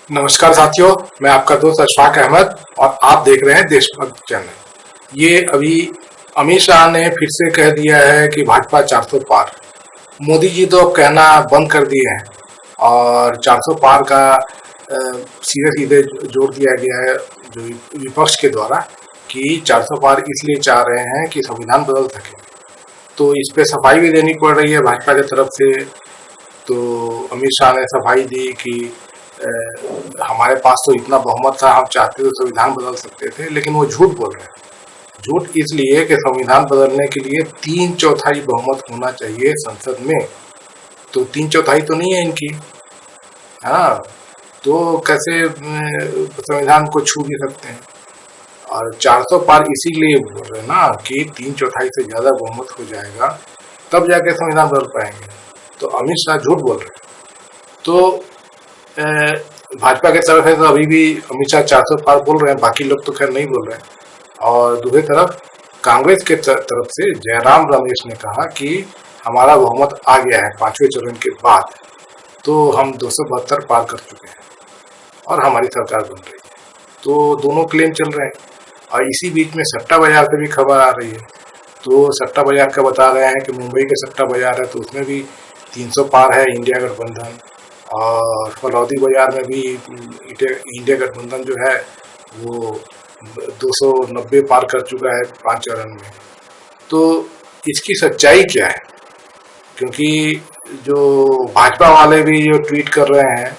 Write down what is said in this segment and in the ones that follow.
नमस्कार साथियों, मैं आपका दोस्त अशफाक अहमद और आप देख रहे हैं देशभक्त चैनल। ये अभी अमित शाह ने फिर से कह दिया है कि भाजपा 400 पार। मोदी जी तो अब कहना बंद कर दिए हैं और 400 पार का सीधे सीधे जोड़ दिया गया है जो विपक्ष के द्वारा कि 400 पार इसलिए चाह रहे हैं कि संविधान बदल सके। तो इस पे सफाई भी देनी पड़ रही है भाजपा की तरफ से। तो अमित शाह ने सफाई दी कि हमारे पास तो इतना बहुमत था, हम चाहते तो संविधान बदल सकते थे, लेकिन वो झूठ बोल रहे हैं। झूठ इसलिए कि संविधान बदलने के लिए 3/4 बहुमत होना चाहिए संसद में। तो 3/4 तो नहीं है इनकी। हाँ, तो कैसे संविधान को छू भी सकते हैं। और 400 पार इसीलिए बोल रहे हैं ना कि 3/4 से ज्यादा बहुमत हो जाएगा तब जाके संविधान बदल पाएंगे। तो अमित शाह झूठ बोल रहे हैं। तो भाजपा के तरफ है तो अभी भी अमित शाह 400 पार बोल रहे हैं, बाकी लोग तो खैर नहीं बोल रहे हैं। और दूसरी तरफ कांग्रेस के तरफ से जयराम रमेश ने कहा कि हमारा बहुमत आ गया है 5वें चरण के बाद, तो हम 272 पार कर चुके हैं और हमारी सरकार बन रही है। तो दोनों क्लेम चल रहे हैं। और इसी बीच में सट्टा बाजार से भी खबर आ रही है। तो सट्टा बाजार का बता रहे हैं कि मुंबई के सट्टा बाजार है तो उसमें भी 300 पार है इंडिया गठबंधन। और फलौदी बाजार में भी इंडिया गठबंधन जो है वो 290 पार कर चुका है 5 चरण में। तो इसकी सच्चाई क्या है? क्योंकि जो भाजपा वाले भी जो ट्वीट कर रहे हैं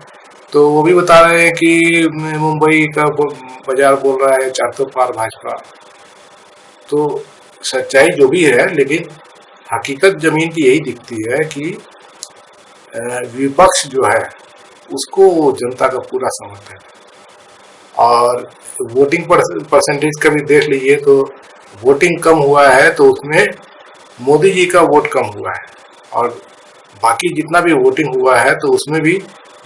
तो वो भी बता रहे हैं कि मुंबई का बाजार बोल रहा है 400 पार भाजपा। तो सच्चाई जो भी है, लेकिन हकीकत जमीन की यही दिखती है कि विपक्ष जो है उसको जनता का पूरा समर्थन है। और वोटिंग परसेंटेज का भी देख लीजिए तो वोटिंग कम हुआ है तो उसमें मोदी जी का वोट कम हुआ है, और बाकी जितना भी वोटिंग हुआ है तो उसमें भी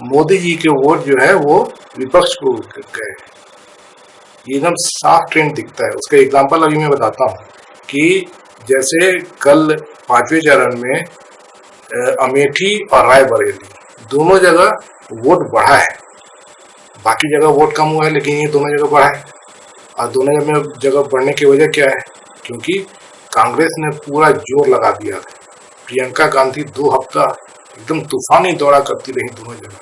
मोदी जी के वोट जो है वो विपक्ष को गए। एकदम साफ ट्रेंड दिखता है। उसका एग्जांपल अभी मैं बताता हूँ कि जैसे कल 5वें चरण में अमेठी और रायबरेली दोनों जगह वोट बढ़ा है। बाकी जगह वोट कम हुआ है, लेकिन ये दोनों जगह बढ़ा है। और दोनों जगह बढ़ने की वजह क्या है? क्योंकि कांग्रेस ने पूरा जोर लगा दिया था। प्रियंका गांधी 2 हफ्ता एकदम तूफानी दौरा करती रही दोनों जगह,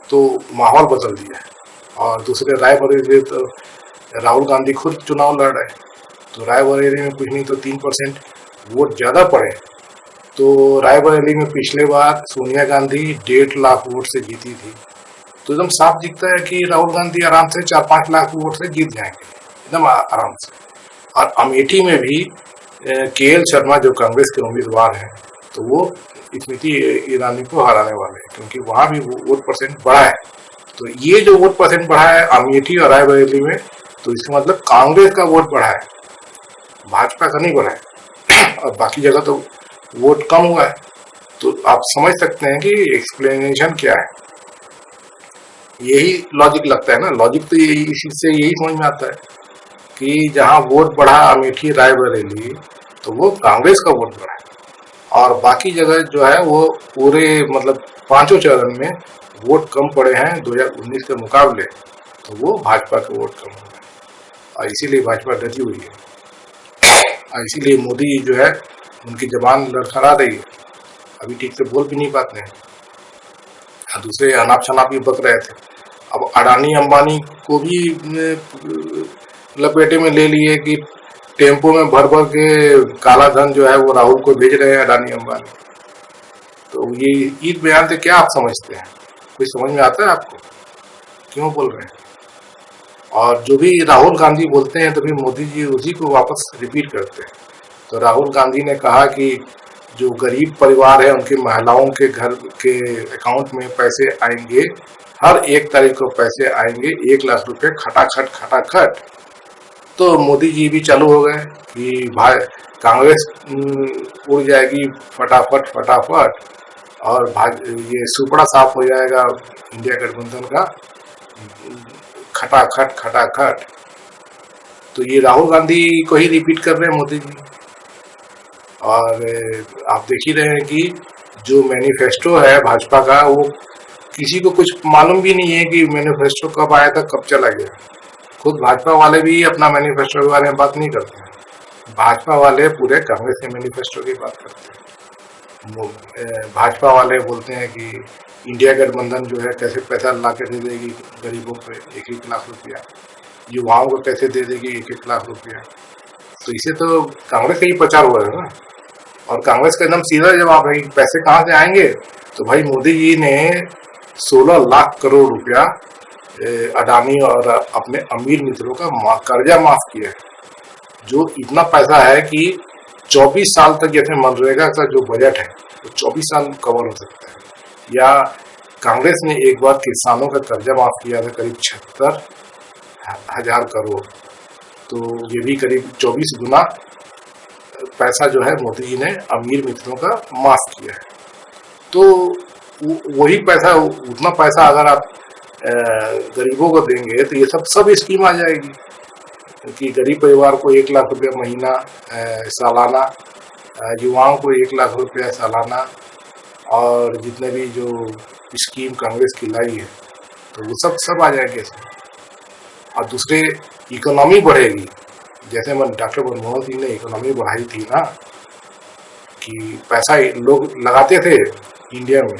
तो माहौल बदल दिया है। और दूसरे रायबरेली तो राहुल गांधी खुद चुनाव लड़ रहे, तो रायबरेली में कुछ नहीं तो 3% वोट ज्यादा पड़े। तो रायबरेली में पिछले बार सोनिया गांधी 1.5 लाख वोट से जीती थी। तो एकदम साफ दिखता है कि राहुल गांधी आराम से 4-5 लाख वोट से जीत जाएंगे, एकदम आराम से। और अमेठी में भी KL शर्मा जो कांग्रेस के उम्मीदवार हैं तो वो स्मृति ईरानी को हराने वाले हैं, क्योंकि वहां भी वोट परसेंट बढ़ा है। तो ये जो वोट परसेंट बढ़ा है अमेठी और रायबरेली में, तो इसका मतलब कांग्रेस का वोट बढ़ा है, भाजपा का नहीं बढ़ा है। और बाकी जगह तो वोट कम हुआ है। तो आप समझ सकते हैं कि एक्सप्लेनेशन क्या है। यही लॉजिक लगता है ना। लॉजिक तो इसी से यही समझ में आता है कि जहां वोट बढ़ा अमेठी रायबरेली तो वो कांग्रेस का वोट बढ़ा है, और बाकी जगह जो है वो पूरे मतलब 5 चरण में वोट कम पड़े हैं 2019 के मुकाबले, तो वो भाजपा के वोट कम हो गए। और इसीलिए भाजपा डटी हुई है, और इसीलिए मोदी जो है उनकी जबान लड़खड़ा रही है, अभी ठीक से बोल भी नहीं पाते हैं। दूसरे अनाप शनाप भी बक रहे थे। अब अडानी अंबानी को भी लपेटे में ले लिए कि टेम्पो में भर भर के काला धन जो है वो राहुल को भेज रहे हैं अडानी अंबानी। तो ये ईद बयान से क्या आप समझते हैं? कोई समझ में आता है आपको? क्यों बोल रहे हैं? और जो भी राहुल गांधी बोलते हैं तो फिर मोदी जी उसी को वापस रिपीट करते हैं। तो राहुल गांधी ने कहा कि जो गरीब परिवार है उनकी महिलाओं के घर के अकाउंट में पैसे आएंगे, हर 1 तारीख को पैसे आएंगे 1 लाख रुपए खटाखट खटाखट। तो मोदी जी भी चालू हो गए कि भाई कांग्रेस उड़ जाएगी फटाफट फटाफट, और ये सुपड़ा साफ हो जाएगा इंडिया गठबंधन का खटाखट खटाखट। तो ये राहुल गांधी को ही रिपीट कर रहे हैं मोदी जी। और आप देख ही रहे हैं कि जो मैनिफेस्टो है भाजपा का वो किसी को कुछ मालूम भी नहीं है कि मैनिफेस्टो कब आया था, कब चला गया। खुद भाजपा वाले भी अपना मैनिफेस्टो के बारे में बात नहीं करते हैं। भाजपा वाले पूरे कांग्रेस के मैनिफेस्टो की बात करते हैं। भाजपा वाले बोलते हैं कि इंडिया गठबंधन जो है कैसे पैसा ला के दे देगी गरीबों को 1-1 लाख रुपया, युवाओं को कैसे दे देगी 1-1 लाख रुपया। तो इसे तो कांग्रेस का ही प्रचार हुआ है ना। और कांग्रेस का एकदम सीधा जवाब है कि पैसे कहाँ से आएंगे, तो भाई मोदी जी ने 16 लाख करोड़ रुपया अडानी और अपने अमीर मित्रों का कर्जा माफ किया है, जो इतना पैसा है कि 24 साल तक, जैसे मनरेगा का जो बजट है वो 24 साल कवर हो सकता है। या कांग्रेस ने एक बार किसानों का कर्जा माफ किया था करीब 76,000 करोड़, तो ये भी करीब 24 गुना पैसा जो है मोदी जी ने अमीर मित्रों का माफ किया है। तो वही पैसा, उतना पैसा अगर आप गरीबों को देंगे तो ये सब स्कीम आ जाएगी कि गरीब परिवार को 1 लाख रुपया महीना सालाना, युवाओं को 1 लाख रुपया सालाना, और जितने भी जो स्कीम कांग्रेस की लाई है तो वो सब आ जाएंगे इसमें। और दूसरे, इकोनॉमी बढ़ेगी। जैसे डॉक्टर मनमोहन सिंह ने इकोनॉमी बढ़ाई थी ना, कि पैसा लोग लगाते थे इंडिया में,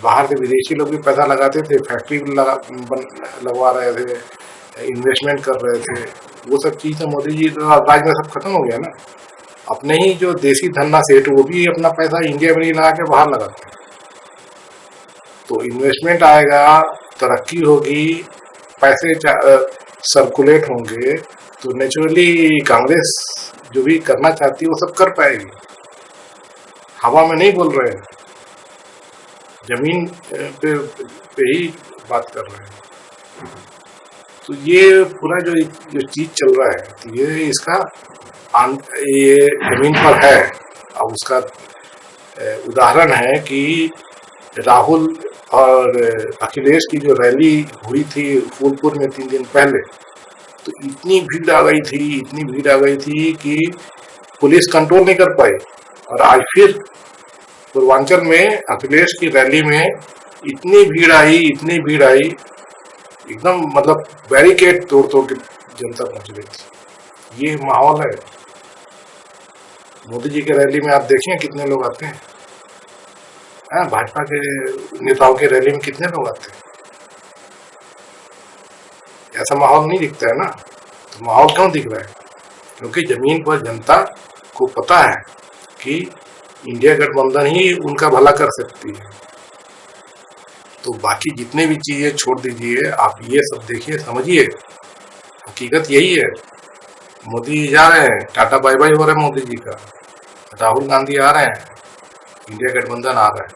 बाहर से विदेशी लोग भी पैसा लगाते थे, फैक्ट्री लगवा रहे थे, इन्वेस्टमेंट कर रहे थे। वो सब चीज़ मोदी जी राज में सब खत्म हो गया ना। अपने ही जो देसी धन्ना सेठ, वो भी अपना पैसा इंडिया में नहीं लगा के बाहर लगाते। तो इन्वेस्टमेंट आएगा, तरक्की होगी, पैसे सर्कुलेट होंगे, तो नेचुरली कांग्रेस जो भी करना चाहती है वो सब कर पाएगी। हवा में नहीं बोल रहे हैं, जमीन पे ही बात कर रहे हैं। तो ये पूरा जो चीज चल रहा है, तो ये इसका ये जमीन पर है। अब उसका उदाहरण है कि राहुल और अखिलेश की जो रैली हुई थी फूलपुर में 3 दिन पहले, तो इतनी भीड़ आ गई थी कि पुलिस कंट्रोल नहीं कर पाई। और आज फिर पूर्वांचल में अखिलेश की रैली में इतनी भीड़ आई, एकदम मतलब बैरिकेड तोड़ के जनता पहुंच गई थी। ये माहौल है। मोदी जी के रैली में आप देखें कितने लोग आते हैं, भाजपा के नेताओं के रैली में कितने लोग आते हैं। ऐसा माहौल नहीं दिखता है ना। तो माहौल क्यों दिख रहा है? क्योंकि जमीन पर जनता को पता है कि इंडिया गठबंधन ही उनका भला कर सकती है। तो बाकी जितने भी चीजें छोड़ दीजिए, आप ये सब देखिए, समझिए, हकीकत यही है। मोदी जी जा रहे हैं, टाटा बाय बाय हो रहा है मोदी जी का, राहुल गांधी आ रहे हैं, इंडिया गठबंधन आ रहा है।